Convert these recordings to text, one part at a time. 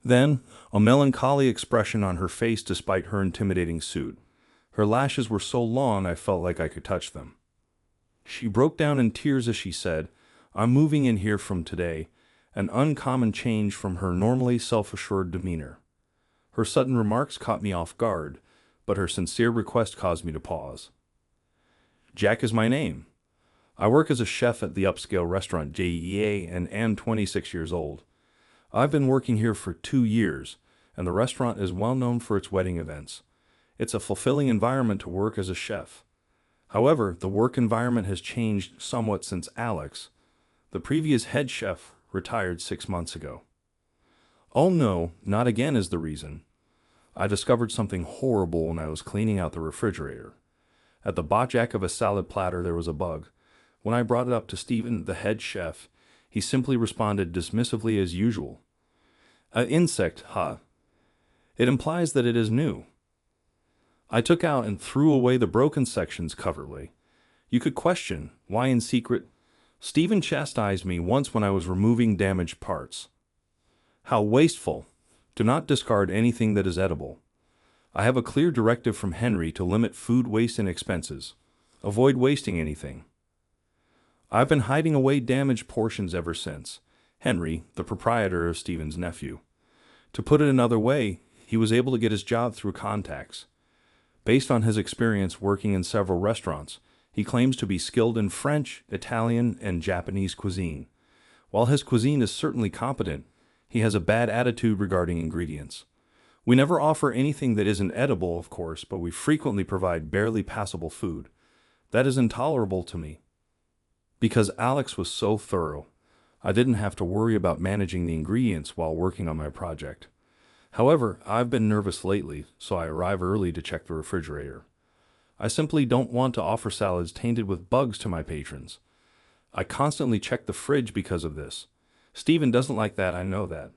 Then, a melancholy expression on her face despite her intimidating suit. Her lashes were so long I felt like I could touch them. She broke down in tears as she said, "I'm moving in here from today," an uncommon change from her normally self-assured demeanor. Her sudden remarks caught me off guard, but her sincere request caused me to pause. Jack is my name. I work as a chef at the upscale restaurant JEA and am 26 years old. I've been working here for 2 years, and the restaurant is well known for its wedding events. It's a fulfilling environment to work as a chef. However, the work environment has changed somewhat since Alex, the previous head chef, retired 6 months ago. Oh no, not again is the reason. I discovered something horrible when I was cleaning out the refrigerator. At the bottom of a salad platter there was a bug. When I brought it up to Stephen, the head chef, he simply responded dismissively as usual. An insect, huh? It implies that it is new. I took out and threw away the broken sections covertly. You could question, why in secret? Stephen chastised me once when I was removing damaged parts. How wasteful. Do not discard anything that is edible. I have a clear directive from Henry to limit food waste and expenses. Avoid wasting anything. I've been hiding away damaged portions ever since. Henry, the proprietor of Stephen's nephew. To put it another way, he was able to get his job through contacts. Based on his experience working in several restaurants, he claims to be skilled in French, Italian, and Japanese cuisine. While his cuisine is certainly competent, he has a bad attitude regarding ingredients. We never offer anything that isn't edible, of course, but we frequently provide barely passable food. That is intolerable to me. Because Alex was so thorough, I didn't have to worry about managing the ingredients while working on my project. However, I've been nervous lately, so I arrive early to check the refrigerator. I simply don't want to offer salads tainted with bugs to my patrons. I constantly check the fridge because of this. Stephen doesn't like that, I know that.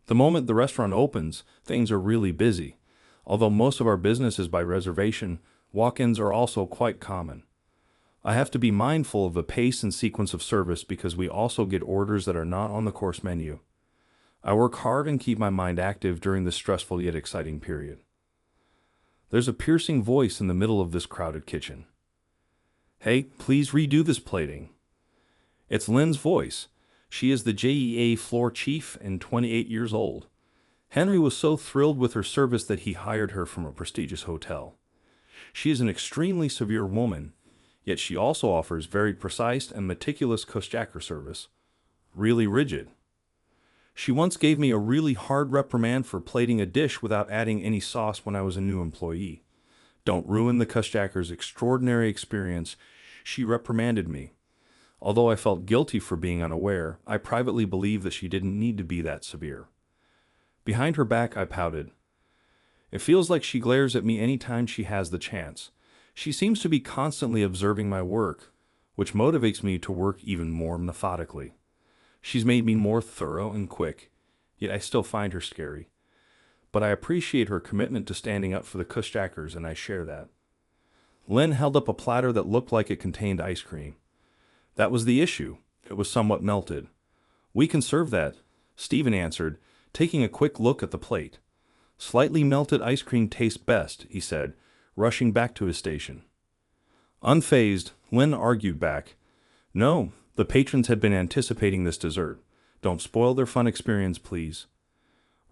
The moment the restaurant opens, things are really busy. Although most of our business is by reservation, walk-ins are also quite common. I have to be mindful of the pace and sequence of service because we also get orders that are not on the course menu. I work hard and keep my mind active during this stressful yet exciting period. There's a piercing voice in the middle of this crowded kitchen. Hey, please redo this plating. It's Lynn's voice. She is the JEA floor chief and 28 years old. Henry was so thrilled with her service that he hired her from a prestigious hotel. She is an extremely severe woman, yet she also offers very precise and meticulous koshaker service. Really rigid. She once gave me a really hard reprimand for plating a dish without adding any sauce when I was a new employee. Don't ruin the koshaker's extraordinary experience, she reprimanded me. Although I felt guilty for being unaware, I privately believed that she didn't need to be that severe. Behind her back, I pouted. It feels like she glares at me any time she has the chance. She seems to be constantly observing my work, which motivates me to work even more methodically. She's made me more thorough and quick, yet I still find her scary. But I appreciate her commitment to standing up for the kushakers, and I share that. Lynn held up a platter that looked like it contained ice cream. That was the issue. It was somewhat melted. We can serve that, Stephen answered, taking a quick look at the plate. Slightly melted ice cream tastes best, he said, rushing back to his station. Unfazed, Lynn argued back. No, the patrons had been anticipating this dessert. Don't spoil their fun experience, please.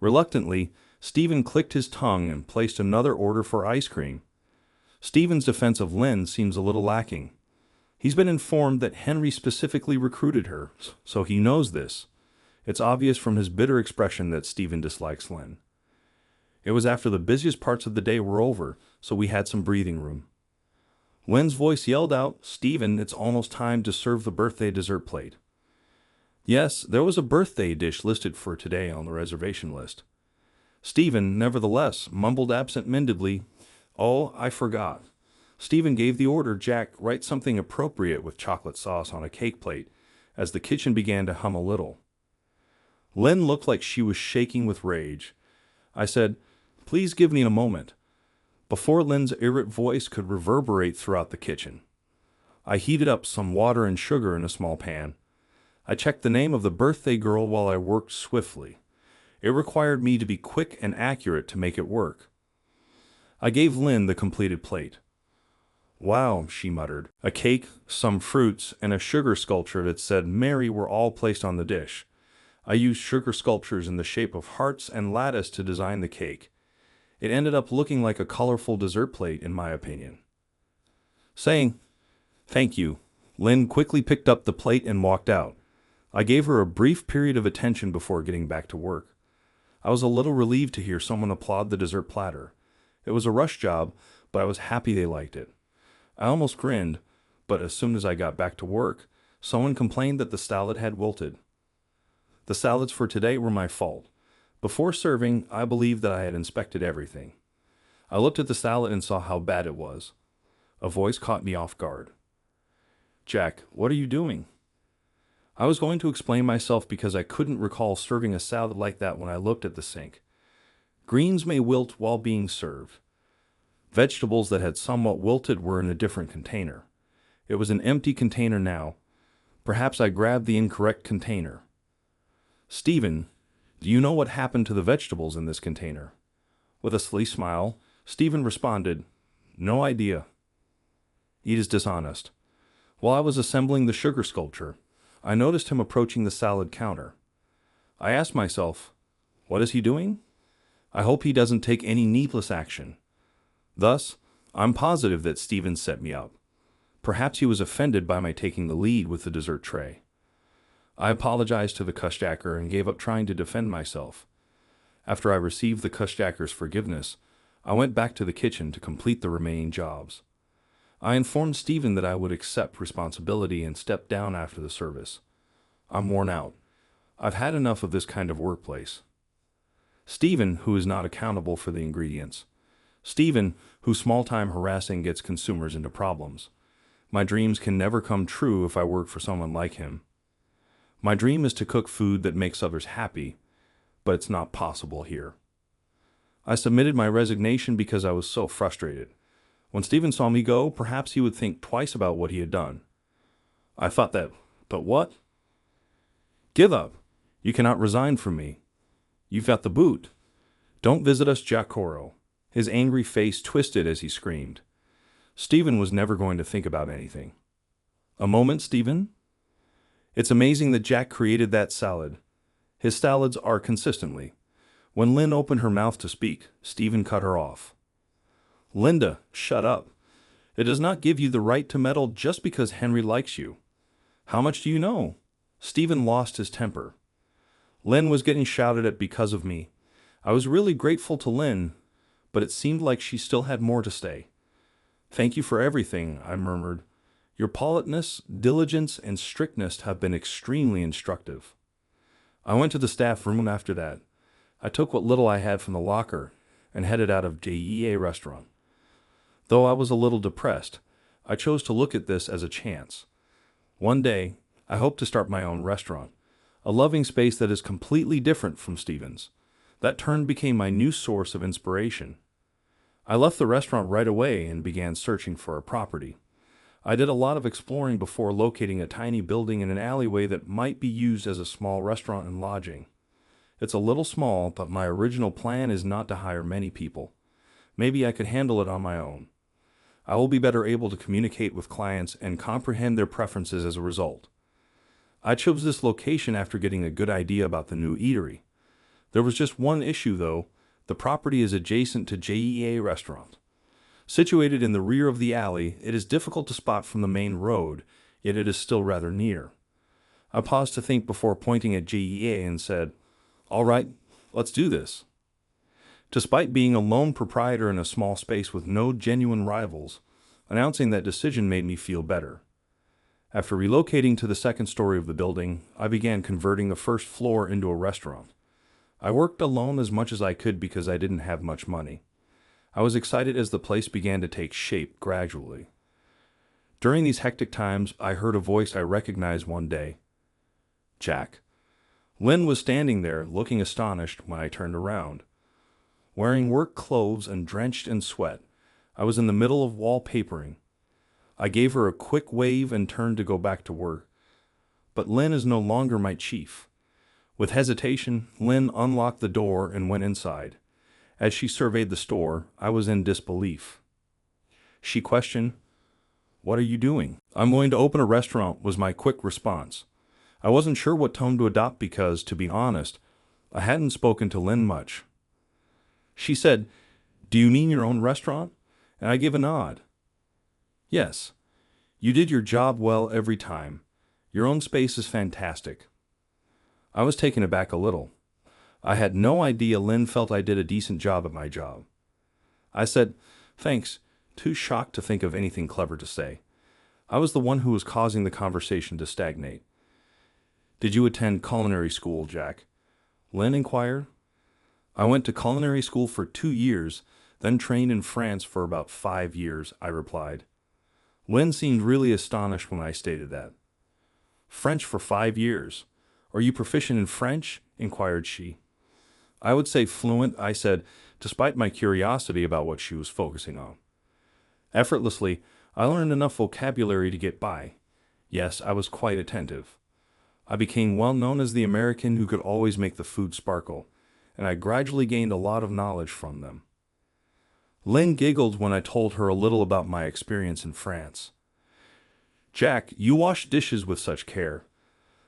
Reluctantly, Stephen clicked his tongue and placed another order for ice cream. Stephen's defense of Lynn seems a little lacking. He's been informed that Henry specifically recruited her, so he knows this. It's obvious from his bitter expression that Stephen dislikes Lynn. It was after the busiest parts of the day were over, so we had some breathing room. Lynn's voice yelled out, "Stephen, it's almost time to serve the birthday dessert plate." Yes, there was a birthday dish listed for today on the reservation list. Stephen, nevertheless, mumbled absent-mindedly, "Oh, I forgot." Stephen gave the order, "Jack, write something appropriate with chocolate sauce on a cake plate," as the kitchen began to hum a little. Lynn looked like she was shaking with rage. I said, "Please give me a moment," before Lynn's irate voice could reverberate throughout the kitchen. I heated up some water and sugar in a small pan. I checked the name of the birthday girl while I worked swiftly. It required me to be quick and accurate to make it work. I gave Lynn the completed plate. "Wow," she muttered. A cake, some fruits, and a sugar sculpture that said Mary were all placed on the dish. I used sugar sculptures in the shape of hearts and lattice to design the cake. It ended up looking like a colorful dessert plate, in my opinion. Saying, "Thank you," Lynn quickly picked up the plate and walked out. I gave her a brief period of attention before getting back to work. I was a little relieved to hear someone applaud the dessert platter. It was a rush job, but I was happy they liked it. I almost grinned, but as soon as I got back to work, someone complained that the salad had wilted. The salads for today were my fault. Before serving, I believed that I had inspected everything. I looked at the salad and saw how bad it was. A voice caught me off guard. "Jack, what are you doing?" I was going to explain myself because I couldn't recall serving a salad like that when I looked at the sink. Greens may wilt while being served. Vegetables that had somewhat wilted were in a different container. It was an empty container now. Perhaps I grabbed the incorrect container. "Stephen, do you know what happened to the vegetables in this container?" With a silly smile, Stephen responded, "No idea." He is dishonest. While I was assembling the sugar sculpture, I noticed him approaching the salad counter. I asked myself, what is he doing? I hope he doesn't take any needless action. Thus, I'm positive that Stephen set me up. Perhaps he was offended by my taking the lead with the dessert tray. I apologized to the cussjacker and gave up trying to defend myself. After I received the cussjacker's forgiveness, I went back to the kitchen to complete the remaining jobs. I informed Stephen that I would accept responsibility and step down after the service. I'm worn out. I've had enough of this kind of workplace. Stephen, who is not accountable for the ingredients. Stephen, whose small-time harassing gets consumers into problems. My dreams can never come true if I work for someone like him. My dream is to cook food that makes others happy, but it's not possible here. I submitted my resignation because I was so frustrated. When Stephen saw me go, perhaps he would think twice about what he had done. I thought that, but what? "Give up. You cannot resign from me. You've got the boot. Don't visit us, Jacoro." His angry face twisted as he screamed. Stephen was never going to think about anything. "A moment, Stephen. It's amazing that Jack created that salad. His salads are consistently." When Lynn opened her mouth to speak, Stephen cut her off. "Linda, shut up. It does not give you the right to meddle just because Henry likes you. How much do you know?" Stephen lost his temper. Lynn was getting shouted at because of me. I was really grateful to Lynn, but it seemed like she still had more to say. "Thank you for everything," I murmured. "Your politeness, diligence, and strictness have been extremely instructive." I went to the staff room after that. I took what little I had from the locker and headed out of JEA restaurant. Though I was a little depressed, I chose to look at this as a chance. One day, I hope to start my own restaurant, a loving space that is completely different from Stephen's. That turn became my new source of inspiration. I left the restaurant right away and began searching for a property. I did a lot of exploring before locating a tiny building in an alleyway that might be used as a small restaurant and lodging. It's a little small, but my original plan is not to hire many people. Maybe I could handle it on my own. I will be better able to communicate with clients and comprehend their preferences as a result. I chose this location after getting a good idea about the new eatery. There was just one issue, though. The property is adjacent to JEA restaurant. Situated in the rear of the alley, it is difficult to spot from the main road, yet it is still rather near. I paused to think before pointing at JEA and said, "All right, let's do this." Despite being a lone proprietor in a small space with no genuine rivals, announcing that decision made me feel better. After relocating to the second story of the building, I began converting the first floor into a restaurant. I worked alone as much as I could because I didn't have much money. I was excited as the place began to take shape gradually. During these hectic times, I heard a voice I recognized one day. "Jack." Lynn was standing there, looking astonished when I turned around. Wearing work clothes and drenched in sweat, I was in the middle of wallpapering. I gave her a quick wave and turned to go back to work. But Lynn is no longer my chief. With hesitation, Lynn unlocked the door and went inside. As she surveyed the store, I was in disbelief. She questioned, "What are you doing?" "I'm going to open a restaurant," was my quick response. I wasn't sure what tone to adopt because, to be honest, I hadn't spoken to Lynn much. She said, "Do you mean your own restaurant?" And I gave a nod. "Yes. You did your job well every time. Your own space is fantastic." I was taken aback a little. I had no idea Lynn felt I did a decent job at my job. I said, "Thanks," too shocked to think of anything clever to say. I was the one who was causing the conversation to stagnate. "Did you attend culinary school, Jack?" Lynn inquired. "I went to culinary school for 2 years, then trained in France for about 5 years," I replied. Lynn seemed really astonished when I stated that. "French for 5 years. Are you proficient in French?" inquired she. "I would say fluent," I said, despite my curiosity about what she was focusing on. Effortlessly, I learned enough vocabulary to get by. Yes, I was quite attentive. I became well known as the American who could always make the food sparkle, and I gradually gained a lot of knowledge from them. Lynn giggled when I told her a little about my experience in France. "Jack, you wash dishes with such care.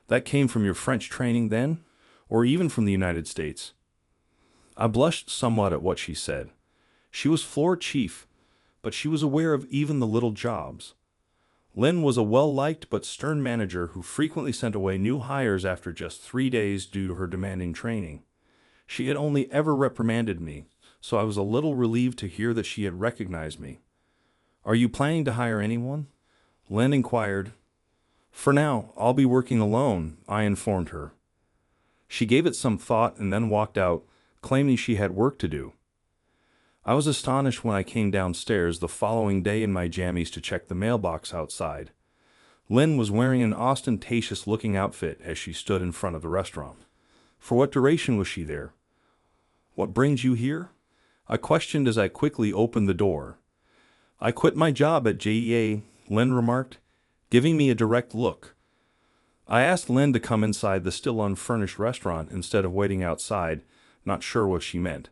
That came from your French training then? Or even from the United States?" I blushed somewhat at what she said. She was floor chief, but she was aware of even the little jobs. Lynn was a well-liked but stern manager who frequently sent away new hires after just 3 days due to her demanding training. She had only ever reprimanded me, so I was a little relieved to hear that she had recognized me. "Are you planning to hire anyone?" Lynn inquired. "For now, I'll be working alone," I informed her. She gave it some thought and then walked out, claiming she had work to do. I was astonished when I came downstairs the following day in my jammies to check the mailbox outside. Lynn was wearing an ostentatious-looking outfit as she stood in front of the restaurant. For what duration was she there? "What brings you here?" I questioned as I quickly opened the door. "I quit my job at JEA," Lynn remarked, giving me a direct look. I asked Lynn to come inside the still unfurnished restaurant instead of waiting outside, not sure what she meant.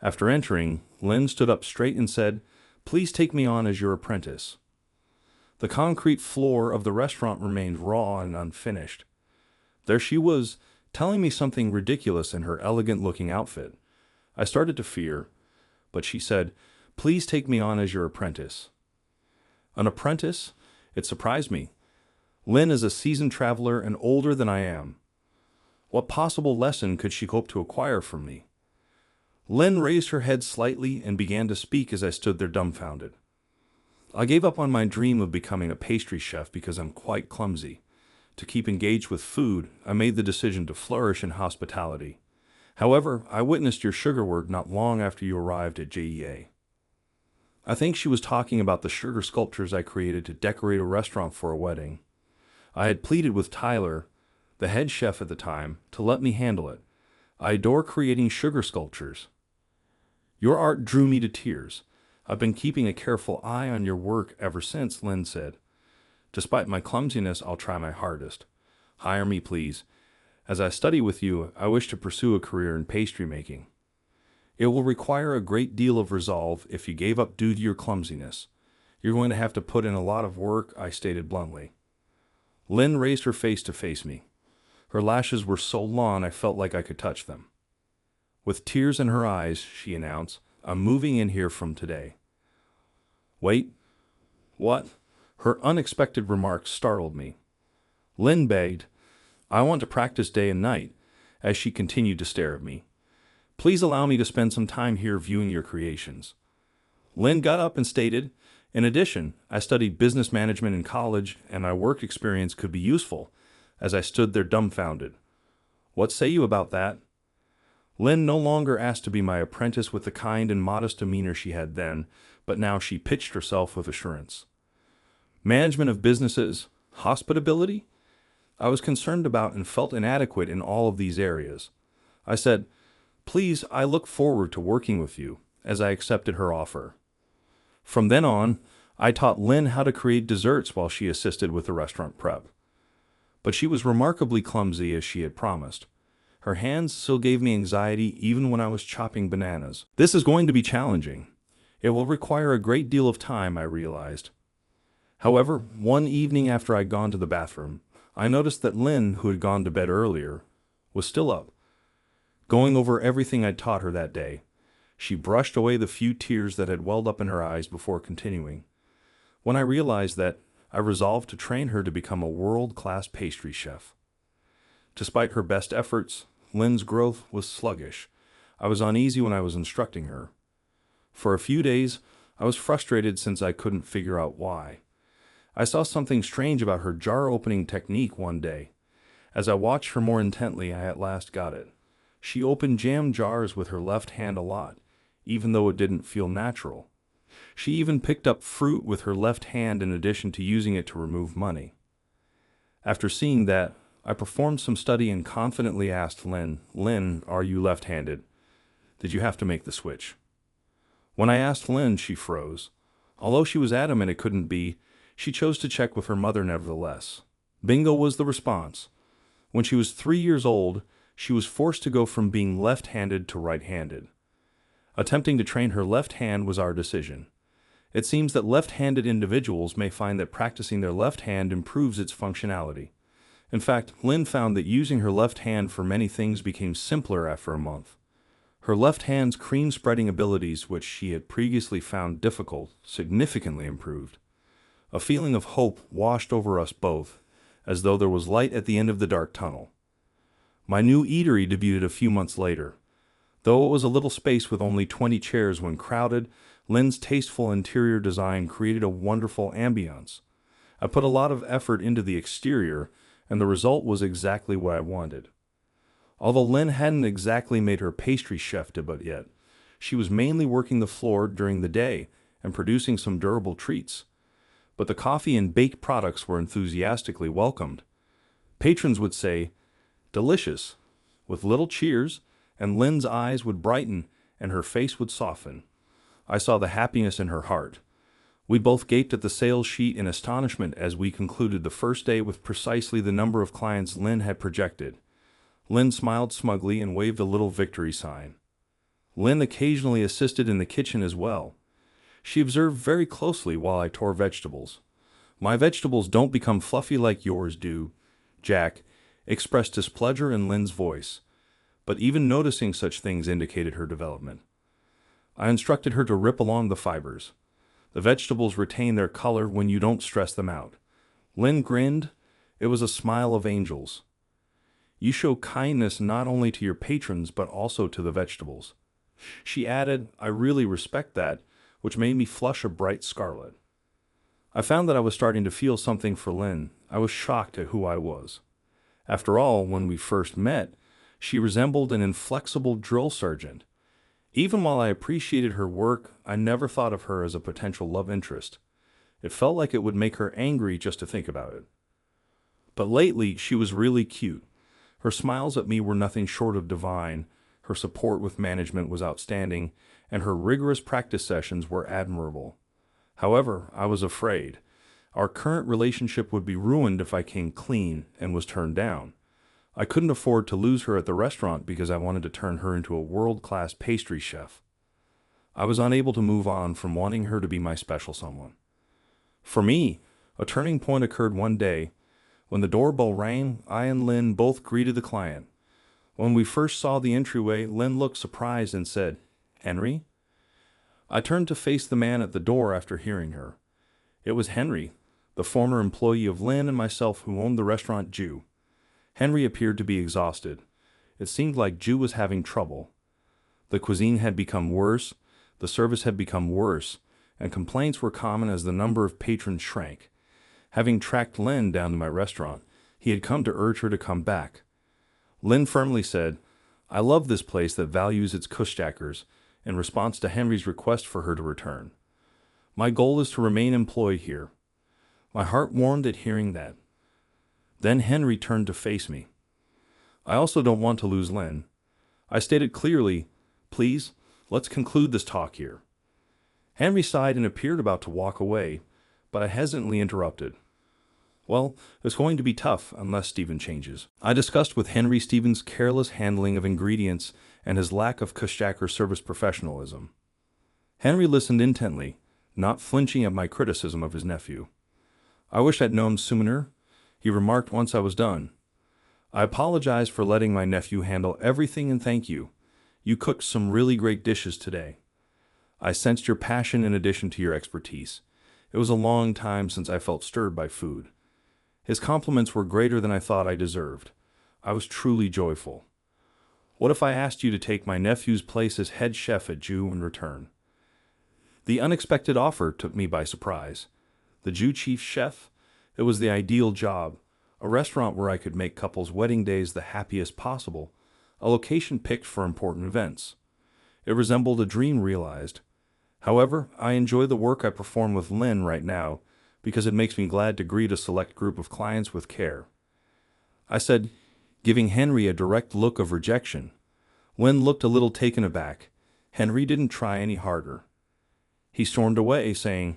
After entering, Lynn stood up straight and said, "Please take me on as your apprentice." The concrete floor of the restaurant remained raw and unfinished. There she was, telling me something ridiculous in her elegant-looking outfit. I started to fear, but she said, "Please take me on as your apprentice." An apprentice? It surprised me. Lynn is a seasoned traveler and older than I am. What possible lesson could she hope to acquire from me? Lynn raised her head slightly and began to speak as I stood there dumbfounded. "I gave up on my dream of becoming a pastry chef because I'm quite clumsy. To keep engaged with food, I made the decision to flourish in hospitality. However, I witnessed your sugar work not long after you arrived at JEA." I think she was talking about the sugar sculptures I created to decorate a restaurant for a wedding. I had pleaded with Tyler, the head chef at the time, to let me handle it. I adore creating sugar sculptures. "Your art drew me to tears. I've been keeping a careful eye on your work ever since," Lynn said. "Despite my clumsiness, I'll try my hardest. Hire me, please. As I study with you, I wish to pursue a career in pastry making. It will require a great deal of resolve if you gave up due to your clumsiness. You're going to have to put in a lot of work," I stated bluntly. Lynn raised her face to face me. Her lashes were so long I felt like I could touch them. With tears in her eyes, she announced, "I'm moving in here from today." "Wait, what?" Her unexpected remark startled me. Lynn begged, "I want to practice day and night," as she continued to stare at me. "Please allow me to spend some time here viewing your creations." Lynn got up and stated, "In addition, I studied business management in college, and my work experience could be useful," as I stood there dumbfounded. "What say you about that?" Lynn no longer asked to be my apprentice with the kind and modest demeanor she had then, but now she pitched herself with assurance. Management of businesses, hospitality? I was concerned about and felt inadequate in all of these areas. I said, "Please, I look forward to working with you," as I accepted her offer. From then on, I taught Lynn how to create desserts while she assisted with the restaurant prep. But she was remarkably clumsy as she had promised. Her hands still gave me anxiety even when I was chopping bananas. This is going to be challenging. It will require a great deal of time, I realized. However, one evening after I'd gone to the bathroom, I noticed that Lynn, who had gone to bed earlier, was still up, going over everything I'd taught her that day. She brushed away the few tears that had welled up in her eyes before continuing. When I realized that, I resolved to train her to become a world-class pastry chef. Despite her best efforts, Lynn's growth was sluggish. I was uneasy when I was instructing her. For a few days, I was frustrated since I couldn't figure out why. I saw something strange about her jar-opening technique one day. As I watched her more intently, I at last got it. She opened jam jars with her left hand a lot, even though it didn't feel natural. She even picked up fruit with her left hand in addition to using it to remove money. After seeing that, I performed some study and confidently asked Lynn, are you left-handed? Did you have to make the switch? When I asked Lynn, she froze. Although she was adamant it couldn't be, she chose to check with her mother nevertheless. Bingo was the response. When she was 3 years old, she was forced to go from being left-handed to right-handed. Attempting to train her left hand was our decision. It seems that left-handed individuals may find that practicing their left hand improves its functionality. In fact, Lynn found that using her left hand for many things became simpler after a month. Her left hand's cream-spreading abilities, which she had previously found difficult, significantly improved. A feeling of hope washed over us both, as though there was light at the end of the dark tunnel. My new eatery debuted a few months later. Though it was a little space with only 20 chairs when crowded, Lynn's tasteful interior design created a wonderful ambiance. I put a lot of effort into the exterior, and the result was exactly what I wanted. Although Lynn hadn't exactly made her pastry chef debut yet, she was mainly working the floor during the day and producing some durable treats. But the coffee and baked products were enthusiastically welcomed. Patrons would say, "Delicious," with little cheers, and Lynn's eyes would brighten and her face would soften. I saw the happiness in her heart. We both gaped at the sales sheet in astonishment as we concluded the first day with precisely the number of clients Lynn had projected. Lynn smiled smugly and waved a little victory sign. Lynn occasionally assisted in the kitchen as well. She observed very closely while I tore vegetables. "My vegetables don't become fluffy like yours do," Jack expressed displeasure in Lynn's voice. But even noticing such things indicated her development. I instructed her to rip along the fibers. The vegetables retain their color when you don't stress them out. Lynn grinned. It was a smile of angels. "You show kindness not only to your patrons but also to the vegetables." She added, "I really respect that," which made me flush a bright scarlet. I found that I was starting to feel something for Lynn. I was shocked at who I was. After all, when we first met, she resembled an inflexible drill sergeant. Even while I appreciated her work, I never thought of her as a potential love interest. It felt like it would make her angry just to think about it. But lately, she was really cute. Her smiles at me were nothing short of divine, her support with management was outstanding, and her rigorous practice sessions were admirable. However, I was afraid. Our current relationship would be ruined if I came clean and was turned down. I couldn't afford to lose her at the restaurant because I wanted to turn her into a world-class pastry chef. I was unable to move on from wanting her to be my special someone. For me, a turning point occurred one day. When the doorbell rang, I and Lynn both greeted the client. When we first saw the entryway, Lynn looked surprised and said, "Henry?" I turned to face the man at the door after hearing her. It was Henry, the former employee of Lynn and myself who owned the restaurant Jew. Henry appeared to be exhausted. It seemed like Jew was having trouble. The cuisine had become worse, the service had become worse, and complaints were common as the number of patrons shrank. Having tracked Lynn down to my restaurant, he had come to urge her to come back. Lynn firmly said, "I love this place that values its kushjackers," in response to Henry's request for her to return. "My goal is to remain employed here." My heart warmed at hearing that. Then Henry turned to face me. "I also don't want to lose Lynn." I stated clearly, "Please, let's conclude this talk here." Henry sighed and appeared about to walk away, but I hesitantly interrupted. Well, it's going to be tough unless Stephen changes. I discussed with Henry Stephen's careless handling of ingredients and his lack of Kushjacker service professionalism. Henry listened intently, not flinching at my criticism of his nephew. I wish I'd known sooner, he remarked once I was done. I apologize for letting my nephew handle everything and thank you. You cooked some really great dishes today. I sensed your passion in addition to your expertise. It was a long time since I felt stirred by food. His compliments were greater than I thought I deserved. I was truly joyful. What if I asked you to take my nephew's place as head chef at Jew in return? The unexpected offer took me by surprise. The Jew chief chef? It was the ideal job. A restaurant where I could make couples' wedding days the happiest possible. A location picked for important events. It resembled a dream realized. However, I enjoy the work I perform with Lynn right now because it makes me glad to greet a select group of clients with care. I said, giving Henry a direct look of rejection. Lynn looked a little taken aback. Henry didn't try any harder. He stormed away, saying,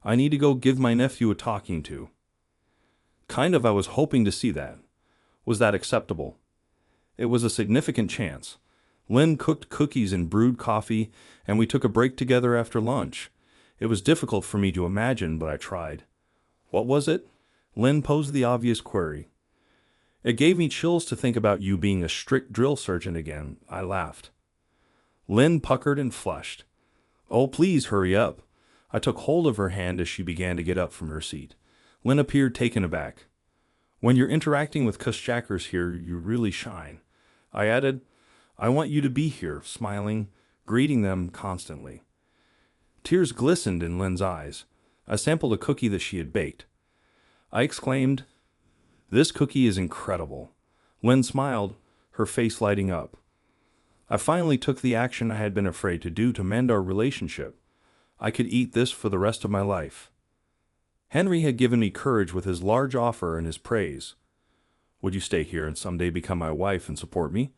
I need to go give my nephew a talking to. I was hoping to see that. Was that acceptable? It was a significant chance. Lynn cooked cookies and brewed coffee, and we took a break together after lunch. It was difficult for me to imagine, but I tried. What was it? Lynn posed the obvious query. It gave me chills to think about you being a strict drill sergeant again. I laughed. Lynn puckered and flushed. Oh, please hurry up. I took hold of her hand as she began to get up from her seat. Lynn appeared taken aback. When you're interacting with Kushjackers here, you really shine. I added, I want you to be here, smiling, greeting them constantly. Tears glistened in Lynn's eyes. I sampled a cookie that she had baked. I exclaimed, This cookie is incredible. Lynn smiled, her face lighting up. I finally took the action I had been afraid to do to mend our relationship. I could eat this for the rest of my life. Henry had given me courage with his large offer and his praise. Would you stay here and someday become my wife and support me?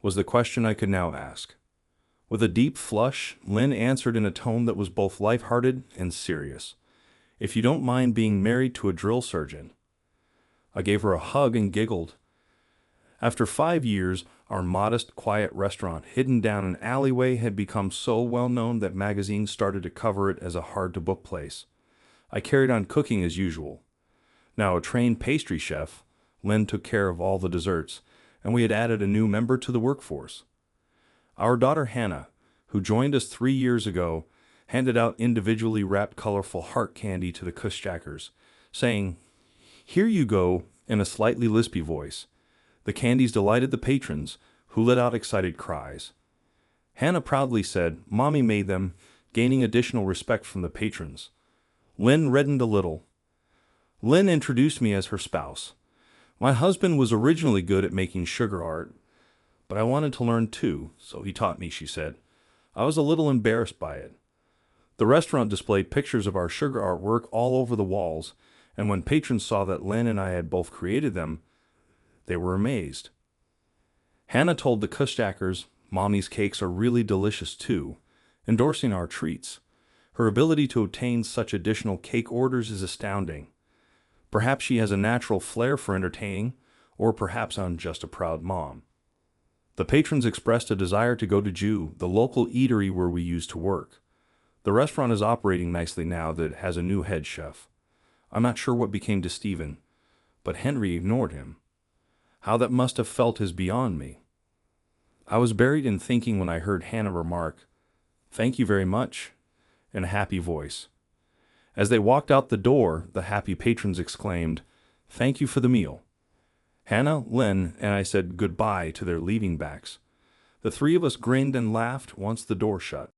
Was the question I could now ask. With a deep flush, Lynn answered in a tone that was both lighthearted and serious. If you don't mind being married to a drill sergeant. I gave her a hug and giggled. After 5 years, our modest, quiet restaurant hidden down an alleyway had become so well known that magazines started to cover it as a hard-to-book place. I carried on cooking as usual. Now a trained pastry chef, Lynn took care of all the desserts, and we had added a new member to the workforce. Our daughter Hannah, who joined us 3 years ago, handed out individually wrapped colorful heart candy to the Kushjackers, saying, Here you go, in a slightly lispy voice. The candies delighted the patrons, who let out excited cries. Hannah proudly said, Mommy made them, gaining additional respect from the patrons. Lynn reddened a little. Lynn introduced me as her spouse. My husband was originally good at making sugar art, but I wanted to learn too, so he taught me, she said. I was a little embarrassed by it. The restaurant displayed pictures of our sugar artwork all over the walls, and when patrons saw that Lynn and I had both created them, they were amazed. Hannah told the Kushjackers, Mommy's cakes are really delicious too, endorsing our treats. Her ability to obtain such additional cake orders is astounding. Perhaps she has a natural flair for entertaining, or perhaps I'm just a proud mom. The patrons expressed a desire to go to Jew, the local eatery where we used to work. The restaurant is operating nicely now that it has a new head chef. I'm not sure what became to Stephen, but Henry ignored him. How that must have felt is beyond me. I was buried in thinking when I heard Hannah remark, Thank you very much, in a happy voice. As they walked out the door, the happy patrons exclaimed, Thank you for the meal. Hannah, Lynn, and I said goodbye to their leaving backs. The three of us grinned and laughed once the door shut.